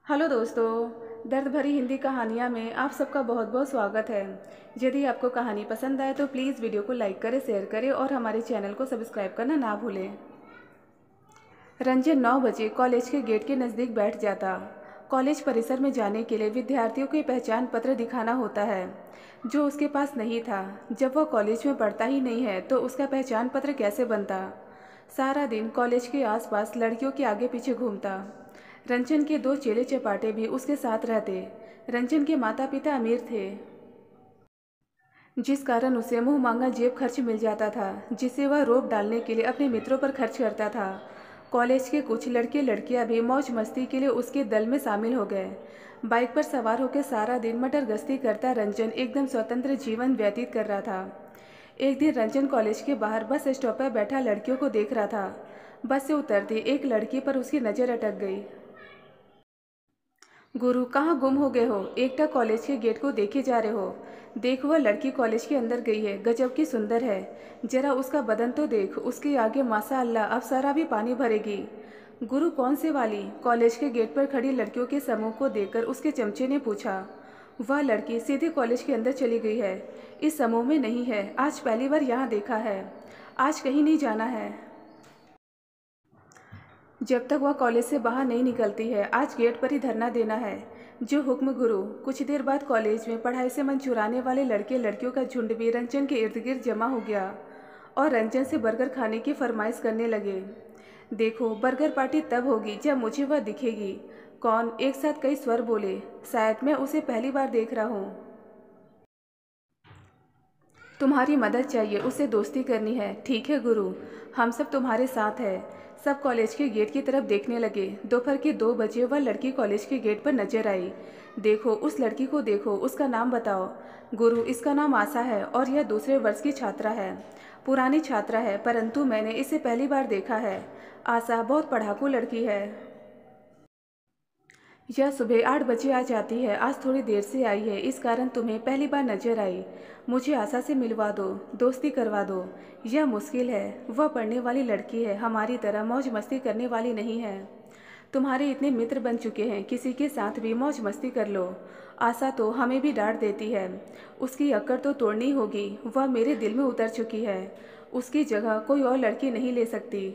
Hello दोस्तों, दर्द भरी हिंदी कहानियाँ में आप सबका बहुत बहुत स्वागत है। यदि आपको कहानी पसंद आए तो प्लीज़ वीडियो को लाइक करें, शेयर करें और हमारे चैनल को सब्सक्राइब करना ना भूलें। रंजन 9 बजे कॉलेज के गेट के नज़दीक बैठ जाता। कॉलेज परिसर में जाने के लिए विद्यार्थियों को पहचान पत्र दिखाना होता है, जो उसके पास नहीं था। जब वह कॉलेज में पढ़ता ही नहीं है तो उसका पहचान पत्र कैसे बनता। सारा दिन कॉलेज के आसपास लड़कियों के आगे पीछे घूमता। रंजन के 2 चेले चपाटे भी उसके साथ रहते। रंजन के माता पिता अमीर थे, जिस कारण उसे मुंह मांगा जेब खर्च मिल जाता था, जिसे वह रोब डालने के लिए अपने मित्रों पर खर्च करता था। कॉलेज के कुछ लड़के लड़कियां भी मौज मस्ती के लिए उसके दल में शामिल हो गए। बाइक पर सवार होकर सारा दिन मटर गश्ती करता रंजन एकदम स्वतंत्र जीवन व्यतीत कर रहा था। एक दिन रंजन कॉलेज के बाहर बस स्टॉप पर बैठा लड़कियों को देख रहा था। बस से उतरती एक लड़की पर उसकी नज़र अटक गई। गुरु, कहाँ गुम हो गए हो? एकटा कॉलेज के गेट को देखे जा रहे हो? देख, वह लड़की कॉलेज के अंदर गई है। गजब की सुंदर है। जरा उसका बदन तो देख, उसके आगे माशा अल्लाह अप्सरा भी पानी भरेगी। गुरु, कौन से वाली? कॉलेज के गेट पर खड़ी लड़कियों के समूह को देखकर उसके चमचे ने पूछा। वह लड़की सीधे कॉलेज के अंदर चली गई है। इस समूह में नहीं है। आज पहली बार यहाँ देखा है। आज कहीं नहीं जाना है जब तक वह कॉलेज से बाहर नहीं निकलती है। आज गेट पर ही धरना देना है। जो हुक्म गुरु। कुछ देर बाद कॉलेज में पढ़ाई से मन चुराने वाले लड़के लड़कियों का झुंड भी रंजन के इर्द गिर्द जमा हो गया और रंजन से बर्गर खाने की फरमाइश करने लगे। देखो, बर्गर पार्टी तब होगी जब मुझे वह दिखेगी। कौन? एक साथ कई स्वर बोले। शायद मैं उसे पहली बार देख रहा हूँ। तुम्हारी मदद चाहिए, उससे दोस्ती करनी है। ठीक है गुरु, हम सब तुम्हारे साथ हैं। सब कॉलेज के गेट की तरफ देखने लगे। दोपहर के 2 बजे वह लड़की कॉलेज के गेट पर नजर आई। देखो, उस लड़की को देखो। उसका नाम बताओ। गुरु, इसका नाम आशा है और यह दूसरे वर्ष की छात्रा है। पुरानी छात्रा है, परंतु मैंने इसे पहली बार देखा है। आशा बहुत पढ़ाकू लड़की है। यह सुबह 8 बजे आ जाती है। आज थोड़ी देर से आई है, इस कारण तुम्हें पहली बार नजर आई। मुझे आशा से मिलवा दो, दोस्ती करवा दो। यह मुश्किल है। वह पढ़ने वाली लड़की है, हमारी तरह मौज मस्ती करने वाली नहीं है। तुम्हारे इतने मित्र बन चुके हैं, किसी के साथ भी मौज मस्ती कर लो। आशा तो हमें भी डांट देती है। उसकी अक्कड़ तो तोड़नी होगी। वह मेरे दिल में उतर चुकी है। उसकी जगह कोई और लड़की नहीं ले सकती।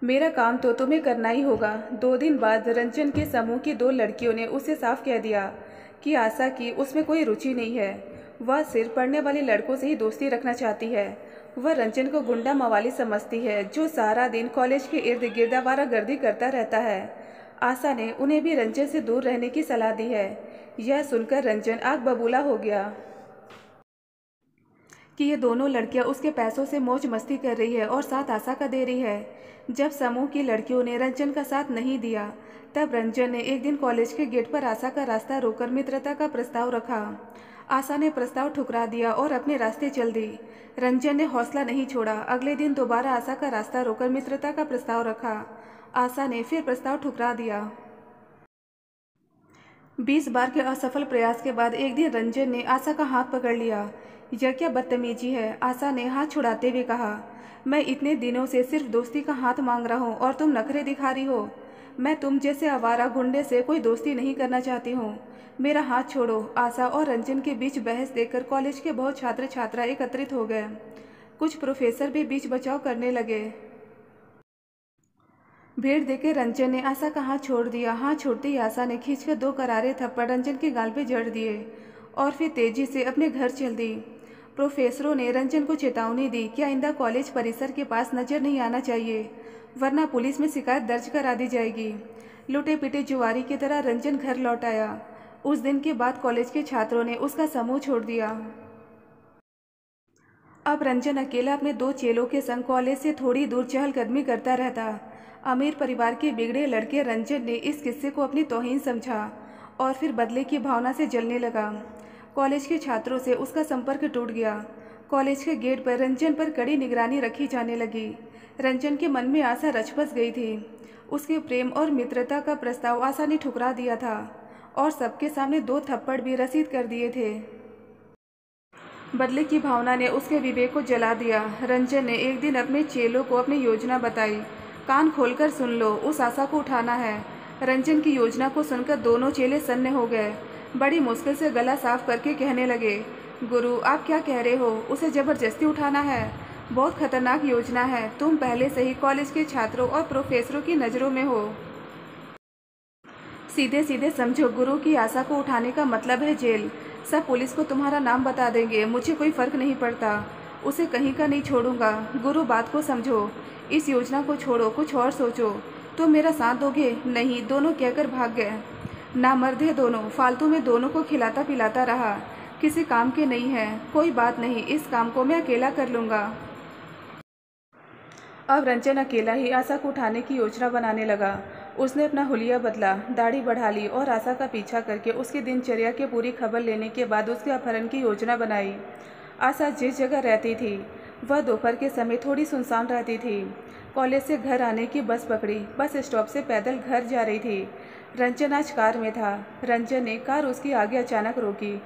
मेरा काम तो तुम्हें करना ही होगा। 2 दिन बाद रंजन के समूह की 2 लड़कियों ने उसे साफ कह दिया कि आशा की उसमें कोई रुचि नहीं है। वह सिर्फ पढ़ने वाले लड़कों से ही दोस्ती रखना चाहती है। वह रंजन को गुंडा मवाली समझती है, जो सारा दिन कॉलेज के इर्द गिर्द आवारागर्दी करता रहता है। आशा ने उन्हें भी रंजन से दूर रहने की सलाह दी है। यह सुनकर रंजन आग बबूला हो गया कि ये दोनों लड़कियां उसके पैसों से मौज मस्ती कर रही है और साथ आशा का दे रही है। जब समूह की लड़कियों ने रंजन का साथ नहीं दिया, तब रंजन ने एक दिन कॉलेज के गेट पर आशा का रास्ता रोककर मित्रता का प्रस्ताव रखा। आशा ने प्रस्ताव ठुकरा दिया और अपने रास्ते चल दी। रंजन ने हौसला नहीं छोड़ा। अगले दिन दोबारा आशा का रास्ता रोककर मित्रता का प्रस्ताव रखा। आशा ने फिर प्रस्ताव ठुकरा दिया। 20 बार के असफल प्रयास के बाद एक दिन रंजन ने आशा का हाथ पकड़ लिया। यह क्या बदतमीजी है? आशा ने हाथ छुड़ाते हुए कहा। मैं इतने दिनों से सिर्फ दोस्ती का हाथ मांग रहा हूँ और तुम नखरे दिखा रही हो। मैं तुम जैसे आवारा गुंडे से कोई दोस्ती नहीं करना चाहती हूँ। मेरा हाथ छोड़ो। आशा और रंजन के बीच बहस देखकर कॉलेज के बहुत छात्र छात्रा एकत्रित हो गए। कुछ प्रोफेसर भी बीच बचाव करने लगे। भीड़ देखे रंजन ने आशा का हाथ छोड़ दिया। हाथ छोड़ते ही आशा ने खींचकर 2 करारे थप्पड़ रंजन के गाल पे जड़ दिए और फिर तेजी से अपने घर चल दी। प्रोफेसरों ने रंजन को चेतावनी दी कि आइंदा कॉलेज परिसर के पास नजर नहीं आना चाहिए, वरना पुलिस में शिकायत दर्ज करा दी जाएगी। लुटे पिटे जुआरी की तरह रंजन घर लौट आया। उस दिन के बाद कॉलेज के छात्रों ने उसका समूह छोड़ दिया। अब रंजन अकेला अपने 2 चेलों के संग कॉलेज से थोड़ी दूर चहलकदमी करता रहता। अमीर परिवार के बिगड़े लड़के रंजन ने इस किस्से को अपनी तौहीन समझा और फिर बदले की भावना से जलने लगा। कॉलेज के छात्रों से उसका संपर्क टूट गया। कॉलेज के गेट पर रंजन पर कड़ी निगरानी रखी जाने लगी। रंजन के मन में आशा रच-बस गई थी। उसके प्रेम और मित्रता का प्रस्ताव आशा ने ठुकरा दिया था और सबके सामने 2 थप्पड़ भी रसीद कर दिए थे। बदले की भावना ने उसके विवेक को जला दिया। रंजन ने एक दिन अपने चेलों को अपनी योजना बताई। कान खोलकर सुन लो, उस आशा को उठाना है। रंजन की योजना को सुनकर दोनों चेले सन्न हो गए। बड़ी मुश्किल से गला साफ करके कहने लगे, गुरु आप क्या कह रहे हो? उसे ज़बरदस्ती उठाना है? बहुत खतरनाक योजना है। तुम पहले से ही कॉलेज के छात्रों और प्रोफेसरों की नज़रों में हो। सीधे सीधे समझो, गुरु की आशा को उठाने का मतलब है जेल। सब पुलिस को तुम्हारा नाम बता देंगे, मुझे कोई फ़र्क नहीं पड़ता। उसे कहीं का नहीं छोड़ूंगा। गुरु बात को समझो, इस योजना को छोड़ो, कुछ और सोचो। तुम मेरा साथ दोगे? नहीं, दोनों कहकर भाग गए। नामर्द है दोनों, फालतू में दोनों को खिलाता पिलाता रहा, किसी काम के नहीं है। कोई बात नहीं, इस काम को मैं अकेला कर लूँगा। अब रंजन अकेला ही आशा को उठाने की योजना बनाने लगा। उसने अपना हुलिया बदला, दाढ़ी बढ़ा ली और आशा का पीछा करके उसकी दिनचर्या की पूरी खबर लेने के बाद उसके अपहरण की योजना बनाई। आशा जिस जगह रहती थी वह दोपहर के समय थोड़ी सुनसान रहती थी। कॉलेज से घर आने की बस पकड़ी, बस स्टॉप से पैदल घर जा रही थी। रंजन आज कार में था। रंजन ने कार उसके आगे अचानक रोकी।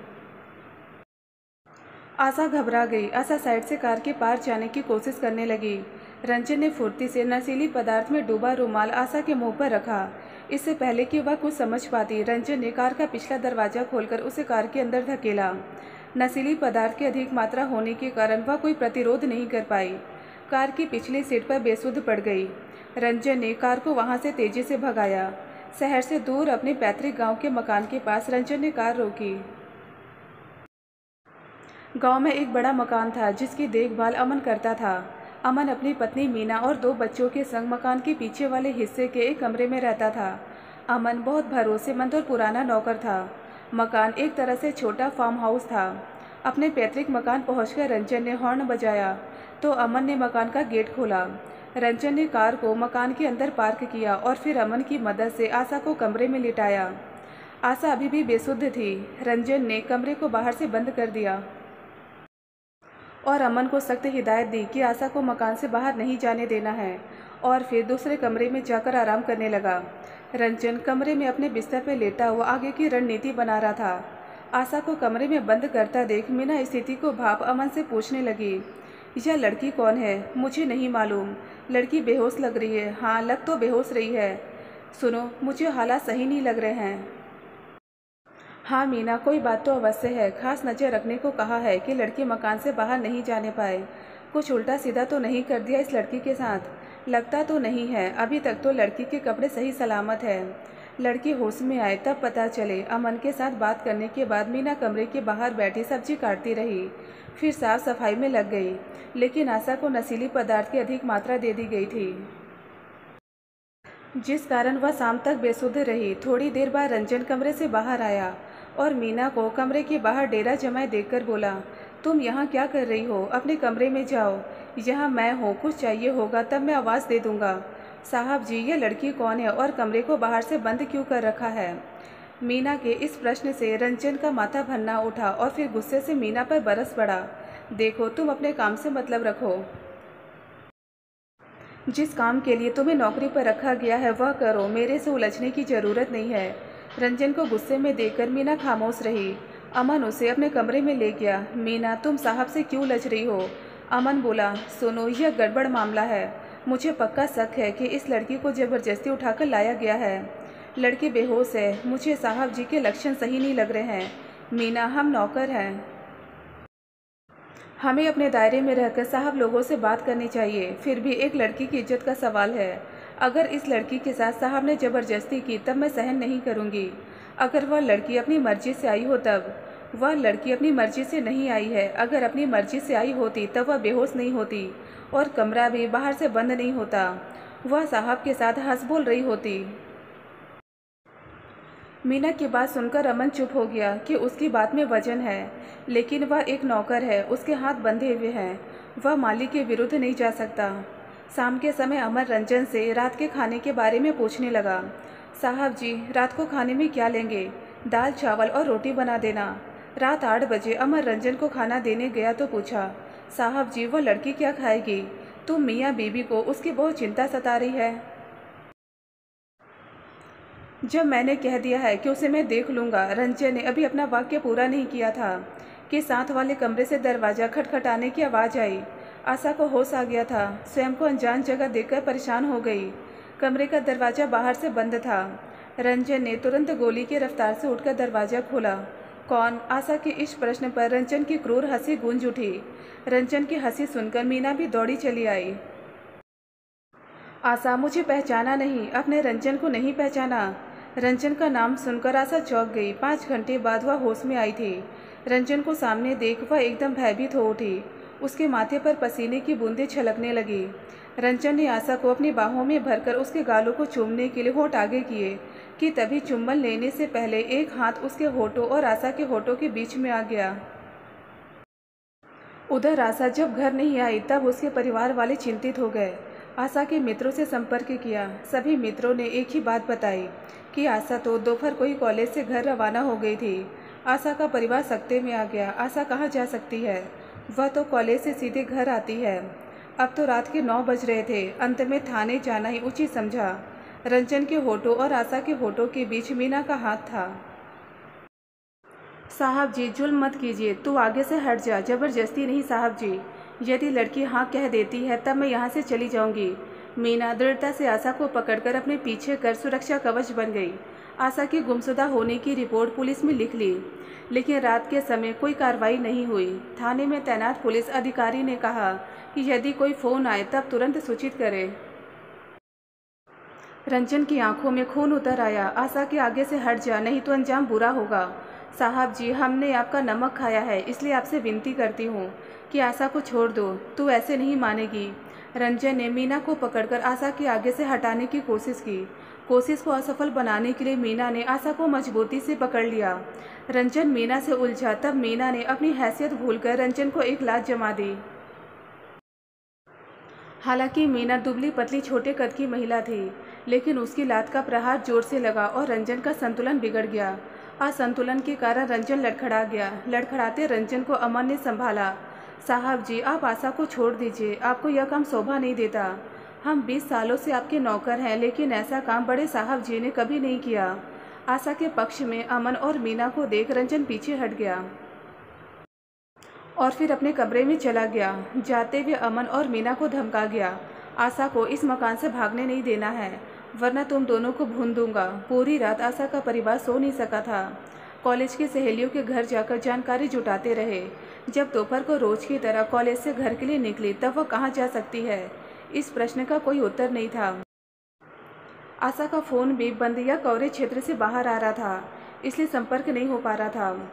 आशा घबरा गई। आशा साइड से कार के पार जाने की कोशिश करने लगी। रंजन ने फुर्ती से नशीली पदार्थ में डूबा रुमाल आशा के मुंह पर रखा। इससे पहले कि वह कुछ समझ पाती, रंजन ने कार का पिछला दरवाजा खोलकर उसे कार के अंदर धकेला। नशीली पदार्थ की अधिक मात्रा होने के कारण वह कोई प्रतिरोध नहीं कर पाई। कार की पिछली सीट पर बेसुध पड़ गई। रंजन ने कार को वहां से तेजी से भगाया। शहर से दूर अपने पैतृक गांव के मकान के पास रंजन ने कार रोकी। गांव में एक बड़ा मकान था जिसकी देखभाल अमन करता था। अमन अपनी पत्नी मीना और 2 बच्चों के संग मकान के पीछे वाले हिस्से के एक कमरे में रहता था। अमन बहुत भरोसेमंद और पुराना नौकर था। मकान एक तरह से छोटा फार्म हाउस था। अपने पैतृक मकान पहुंचकर रंजन ने हॉर्न बजाया तो अमन ने मकान का गेट खोला। रंजन ने कार को मकान के अंदर पार्क किया और फिर अमन की मदद से आशा को कमरे में लिटाया। आशा अभी भी बेसुध थी। रंजन ने कमरे को बाहर से बंद कर दिया और अमन को सख्त हिदायत दी कि आशा को मकान से बाहर नहीं जाने देना है, और फिर दूसरे कमरे में जाकर आराम करने लगा। रंजन कमरे में अपने बिस्तर पर लेटा हुआ आगे की रणनीति बना रहा था। आशा को कमरे में बंद करता देख मीना स्थिति को भाप अमन से पूछने लगी, यह लड़की कौन है? मुझे नहीं मालूम। लड़की बेहोश लग रही है। हाँ, लग तो बेहोश रही है। सुनो, मुझे हालात सही नहीं लग रहे हैं। हाँ मीना, कोई बात तो अवश्य है। खास नज़र रखने को कहा है कि लड़की मकान से बाहर नहीं जाने पाए। कुछ उल्टा सीधा तो नहीं कर दिया इस लड़की के साथ? लगता तो नहीं है। अभी तक तो लड़की के कपड़े सही सलामत है। लड़की होश में आए तब पता चले। अमन के साथ बात करने के बाद मीना कमरे के बाहर बैठी सब्जी काटती रही, फिर साफ सफाई में लग गई। लेकिन आशा को नशीली पदार्थ की अधिक मात्रा दे दी गई थी, जिस कारण वह शाम तक बेसुध रही। थोड़ी देर बाद रंजन कमरे से बाहर आया और मीना को कमरे के बाहर डेरा जमाए देखकर बोला, तुम यहाँ क्या कर रही हो? अपने कमरे में जाओ। यहाँ मैं हूँ, कुछ चाहिए होगा तब मैं आवाज़ दे दूँगा। साहब जी, ये लड़की कौन है और कमरे को बाहर से बंद क्यों कर रखा है? मीना के इस प्रश्न से रंजन का माथा भन्ना उठा और फिर गुस्से से मीना पर बरस पड़ा। देखो, तुम अपने काम से मतलब रखो। जिस काम के लिए तुम्हें नौकरी पर रखा गया है वह करो। मेरे से उलझने की ज़रूरत नहीं है। रंजन को गुस्से में देखकर मीना खामोश रही। अमन उसे अपने कमरे में ले गया। मीना, तुम साहब से क्यों उलझ रही हो? अमन बोला, सुनो, यह गड़बड़ मामला है। मुझे पक्का शक है कि इस लड़की को ज़बरदस्ती उठाकर लाया गया है। लड़की बेहोश है। मुझे साहब जी के लक्षण सही नहीं लग रहे हैं। मीना, हम नौकर हैं, हमें अपने दायरे में रहकर साहब लोगों से बात करनी चाहिए। फिर भी एक लड़की की इज्जत का सवाल है। अगर इस लड़की के साथ साहब ने ज़बरदस्ती की तब मैं सहन नहीं करूंगी। अगर वह लड़की अपनी मर्जी से आई हो तब। वह लड़की अपनी मर्जी से नहीं आई है। अगर अपनी मर्जी से आई होती तब वह बेहोश नहीं होती और कमरा भी बाहर से बंद नहीं होता। वह साहब के साथ हंस बोल रही होती। मीना की बात सुनकर अमन चुप हो गया कि उसकी बात में वजन है, लेकिन वह एक नौकर है, उसके हाथ बंधे हुए हैं। वह मालिक के विरुद्ध नहीं जा सकता। शाम के समय अमन रंजन से रात के खाने के बारे में पूछने लगा। साहब जी, रात को खाने में क्या लेंगे? दाल चावल और रोटी बना देना। रात 8 बजे अमर रंजन को खाना देने गया तो पूछा, साहब जी, वह लड़की क्या खाएगी? तुम मियाँ बीबी को उसकी बहुत चिंता सता रही है। जब मैंने कह दिया है कि उसे मैं देख लूँगा। रंजन ने अभी अपना वाक्य पूरा नहीं किया था कि साथ वाले कमरे से दरवाज़ा खटखटाने की आवाज़ आई। आशा को होश आ गया था। स्वयं को अनजान जगह देखकर परेशान हो गई। कमरे का दरवाज़ा बाहर से बंद था। रंजन ने तुरंत गोली की रफ्तार से उठकर दरवाजा खोला। कौन? आशा के इस प्रश्न पर रंजन की क्रूर हंसी गूंज उठी। रंजन की हंसी सुनकर मीना भी दौड़ी चली आई। आशा, मुझे पहचाना नहीं? अपने रंजन को नहीं पहचाना? रंजन का नाम सुनकर आशा चौंक गई। 5 घंटे बाद वह होश में आई थी। रंजन को सामने देख वह एकदम भयभीत हो उठी। उसके माथे पर पसीने की बूंदें छलकने लगी। रंजन ने आशा को अपनी बाहों में भरकर उसके गालों को चूमने के लिए होंठ आगे किए कि तभी चुम्बन लेने से पहले एक हाथ उसके होठों और आशा के होठों के बीच में आ गया। उधर आशा जब घर नहीं आई तब उसके परिवार वाले चिंतित हो गए। आशा के मित्रों से संपर्क किया। सभी मित्रों ने एक ही बात बताई कि आशा तो दोपहर को ही कॉलेज से घर रवाना हो गई थी। आशा का परिवार सकते में आ गया। आशा कहाँ जा सकती है? वह तो कॉलेज से सीधे घर आती है। अब तो रात के 9 बज रहे थे। अंत में थाने जाना ही उचित समझा। रंजन के होठों और आशा के होठों के बीच मीना का हाथ था। साहब जी, जुल्म मत कीजिए, तू आगे से हट जा। जबरदस्ती नहीं साहब जी। यदि लड़की हाँ कह देती है तब मैं यहाँ से चली जाऊँगी। मीना दृढ़ता से आशा को पकड़कर अपने पीछे कर सुरक्षा कवच बन गई। आशा की गुमशुदा होने की रिपोर्ट पुलिस में लिख ली, लेकिन रात के समय कोई कार्रवाई नहीं हुई। थाने में तैनात पुलिस अधिकारी ने कहा कि यदि कोई फ़ोन आए तब तुरंत सूचित करें। रंजन की आंखों में खून उतर आया। आशा के आगे से हट जा, नहीं तो अंजाम बुरा होगा। साहब जी, हमने आपका नमक खाया है, इसलिए आपसे विनती करती हूँ कि आशा को छोड़ दो। तू ऐसे नहीं मानेगी। रंजन ने मीना को पकड़कर आशा के आगे से हटाने की कोशिश की। कोशिश को असफल बनाने के लिए मीना ने आशा को मजबूती से पकड़ लिया। रंजन मीना से उलझा तब मीना ने अपनी हैसियत भूलकर रंजन को एक लात जमा दी। हालांकि मीना दुबली पतली छोटे कद की महिला थी, लेकिन उसकी लात का प्रहार जोर से लगा और रंजन का संतुलन बिगड़ गया। असंतुलन के कारण रंजन लड़खड़ा गया। लड़खड़ाते रंजन को अमन ने संभाला। साहब जी, आप आशा को छोड़ दीजिए, आपको यह काम शोभा नहीं देता। हम 20 सालों से आपके नौकर हैं, लेकिन ऐसा काम बड़े साहब जी ने कभी नहीं किया। आशा के पक्ष में अमन और मीना को देख रंजन पीछे हट गया और फिर अपने कमरे में चला गया। जाते हुए अमन और मीना को धमका गया, आशा को इस मकान से भागने नहीं देना है, वरना तुम दोनों को भून दूंगा। पूरी रात आशा का परिवार सो नहीं सका था। कॉलेज की सहेलियों के घर जाकर जानकारी जुटाते रहे। जब दोपहर को रोज की तरह कॉलेज से घर के लिए निकली तब वह कहाँ जा सकती है? इस प्रश्न का कोई उत्तर नहीं था। आशा का फ़ोन भी बंद या कवरेज क्षेत्र से बाहर आ रहा था, इसलिए संपर्क नहीं हो पा रहा था।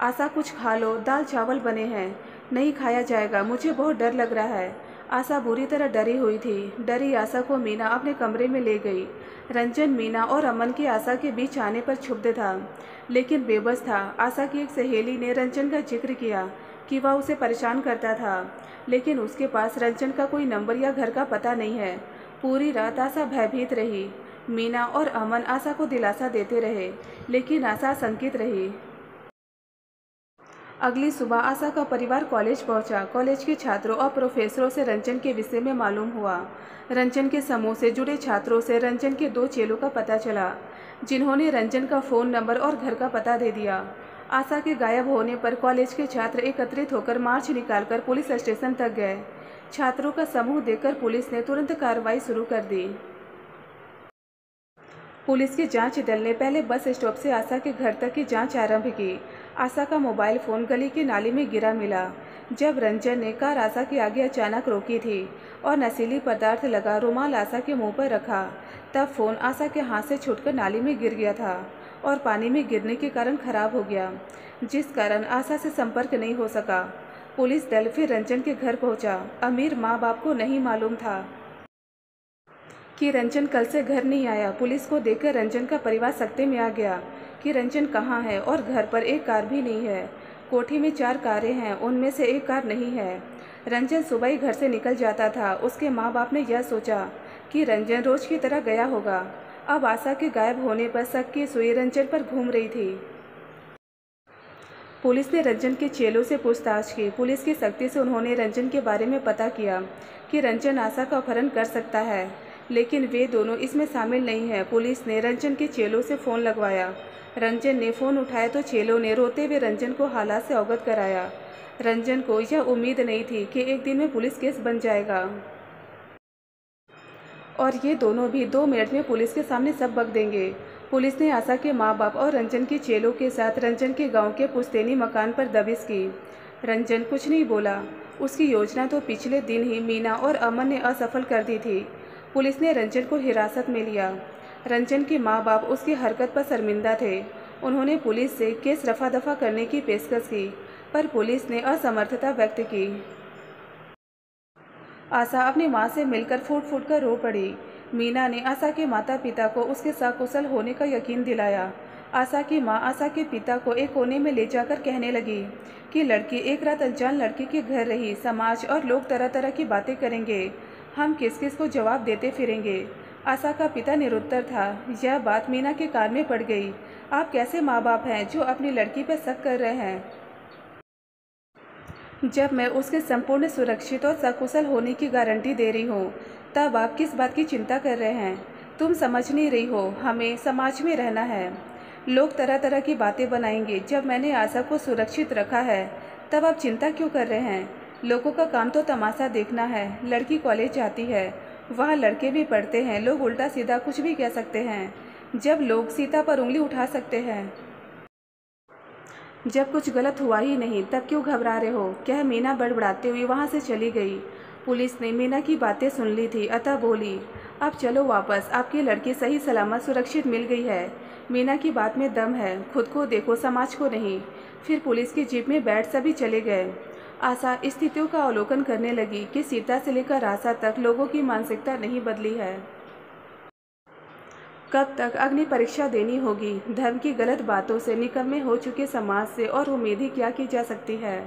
आशा, कुछ खा लो, दाल चावल बने हैं। नहीं खाया जाएगा, मुझे बहुत डर लग रहा है। आशा बुरी तरह डरी हुई थी। डरी आशा को मीना अपने कमरे में ले गई। रंजन मीना और अमन की आशा के बीच आने पर क्षुब्ध था, लेकिन बेबस था। आशा की एक सहेली ने रंजन का जिक्र किया कि वह उसे परेशान करता था, लेकिन उसके पास रंजन का कोई नंबर या घर का पता नहीं है। पूरी रात आशा भयभीत रही। मीना और अमन आशा को दिलासा देते रहे, लेकिन आशा शंकित रही। अगली सुबह आशा का परिवार कॉलेज पहुंचा। कॉलेज के छात्रों और प्रोफेसरों से रंजन के विषय में मालूम हुआ। रंजन के समूह से जुड़े छात्रों से रंजन के 2 चेलों का पता चला, जिन्होंने रंजन का फ़ोन नंबर और घर का पता दे दिया। आशा के गायब होने पर कॉलेज के छात्र एकत्रित होकर मार्च निकालकर पुलिस स्टेशन तक गए। छात्रों का समूह देखकर पुलिस ने तुरंत कार्रवाई शुरू कर दी। पुलिस के जांच दल ने पहले बस स्टॉप से आशा के घर तक की जांच आरंभ की। आशा का मोबाइल फ़ोन गली की नाली में गिरा मिला। जब रंजन ने कार आशा के आगे अचानक रोकी थी और नशीली पदार्थ लगा रुमाल आशा के मुंह पर रखा, तब फ़ोन आशा के हाथ से छूटकर नाली में गिर गया था और पानी में गिरने के कारण खराब हो गया, जिस कारण आशा से संपर्क नहीं हो सका। पुलिस दल फिर रंजन के घर पहुंचा। अमीर माँ बाप को नहीं मालूम था कि रंजन कल से घर नहीं आया। पुलिस को देखकर रंजन का परिवार सकते में आ गया कि रंजन कहाँ है, और घर पर एक कार भी नहीं है। कोठी में 4 कारें हैं, उनमें से एक कार नहीं है। रंजन सुबह ही घर से निकल जाता था। उसके माँ बाप ने यह सोचा कि रंजन रोज की तरह गया होगा। अब आशा के गायब होने पर शक की सुई रंजन पर घूम रही थी। पुलिस ने रंजन के चेलों से पूछताछ की। पुलिस की सख्ती से उन्होंने रंजन के बारे में पता किया कि रंजन आशा का अपहरण कर सकता है, लेकिन वे दोनों इसमें शामिल नहीं हैं। पुलिस ने रंजन के चेलों से फ़ोन लगवाया। रंजन ने फ़ोन उठाया तो चेलों ने रोते हुए रंजन को हालात से अवगत कराया। रंजन को यह उम्मीद नहीं थी कि एक दिन में पुलिस केस बन जाएगा और ये दोनों भी 2 मिनट में पुलिस के सामने सब बक देंगे। पुलिस ने आशा के माँ बाप और रंजन के चेलों के साथ रंजन के गांव के पुश्तैनी मकान पर दबिश की। रंजन कुछ नहीं बोला। उसकी योजना तो पिछले दिन ही मीना और अमन ने असफल कर दी थी। पुलिस ने रंजन को हिरासत में लिया। रंजन के माँ बाप उसकी हरकत पर शर्मिंदा थे। उन्होंने पुलिस से केस रफा दफा करने की पेशकश की, पर पुलिस ने असमर्थता व्यक्त की। आशा अपनी माँ से मिलकर फूट फूट कर रो पड़ी। मीना ने आशा के माता पिता को उसके सकुशल होने का यकीन दिलाया। आशा की माँ आशा के पिता को एक कोने में ले जाकर कहने लगी कि लड़की एक रात अनजान लड़के के घर रही, समाज और लोग तरह तरह की बातें करेंगे, हम किस किस को जवाब देते फिरेंगे। आशा का पिता निरुत्तर था। यह बात मीना के कान में पड़ गई। आप कैसे माँ बाप हैं जो अपनी लड़की पर शक कर रहे हैं, जब मैं उसके संपूर्ण सुरक्षित और सकुशल होने की गारंटी दे रही हूँ, तब आप किस बात की चिंता कर रहे हैं। तुम समझ नहीं रही हो, हमें समाज में रहना है। लोग तरह तरह की बातें बनाएंगे। जब मैंने आशा को सुरक्षित रखा है, तब आप चिंता क्यों कर रहे हैं। लोगों का काम तो तमाशा देखना है। लड़की कॉलेज जाती है, वहाँ लड़के भी पढ़ते हैं, लोग उल्टा सीधा कुछ भी कह सकते हैं। जब लोग सीता पर उंगली उठा सकते हैं, जब कुछ गलत हुआ ही नहीं, तब क्यों घबरा रहे हो। कह मीना बड़बड़ाते हुई वहाँ से चली गई। पुलिस ने मीना की बातें सुन ली थी, अतः बोली, अब चलो वापस, आपकी लड़की सही सलामत सुरक्षित मिल गई है। मीना की बात में दम है, खुद को देखो, समाज को नहीं। फिर पुलिस की जीप में बैठ सभी चले गए। आशा स्थितियों का अवलोकन करने लगी कि सीता से लेकर आशा तक लोगों की मानसिकता नहीं बदली है। कब तक अग्नि परीक्षा देनी होगी। धर्म की गलत बातों से निकम्मे हो चुके समाज से और उम्मीद ही क्या की जा सकती है।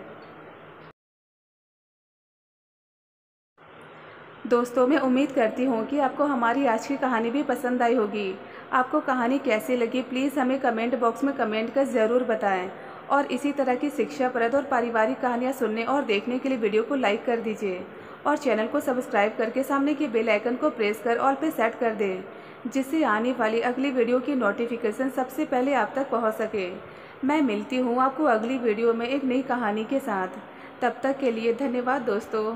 दोस्तों, मैं उम्मीद करती हूँ कि आपको हमारी आज की कहानी भी पसंद आई होगी। आपको कहानी कैसी लगी, प्लीज़ हमें कमेंट बॉक्स में कमेंट कर ज़रूर बताएं। और इसी तरह की शिक्षाप्रद और पारिवारिक कहानियाँ सुनने और देखने के लिए वीडियो को लाइक कर दीजिए और चैनल को सब्सक्राइब करके सामने के बेल आइकन को प्रेस कर ऑल पे सेट कर दें, जिससे आने वाली अगली वीडियो की नोटिफिकेशन सबसे पहले आप तक पहुँच सके। मैं मिलती हूँ आपको अगली वीडियो में एक नई कहानी के साथ। तब तक के लिए धन्यवाद दोस्तों।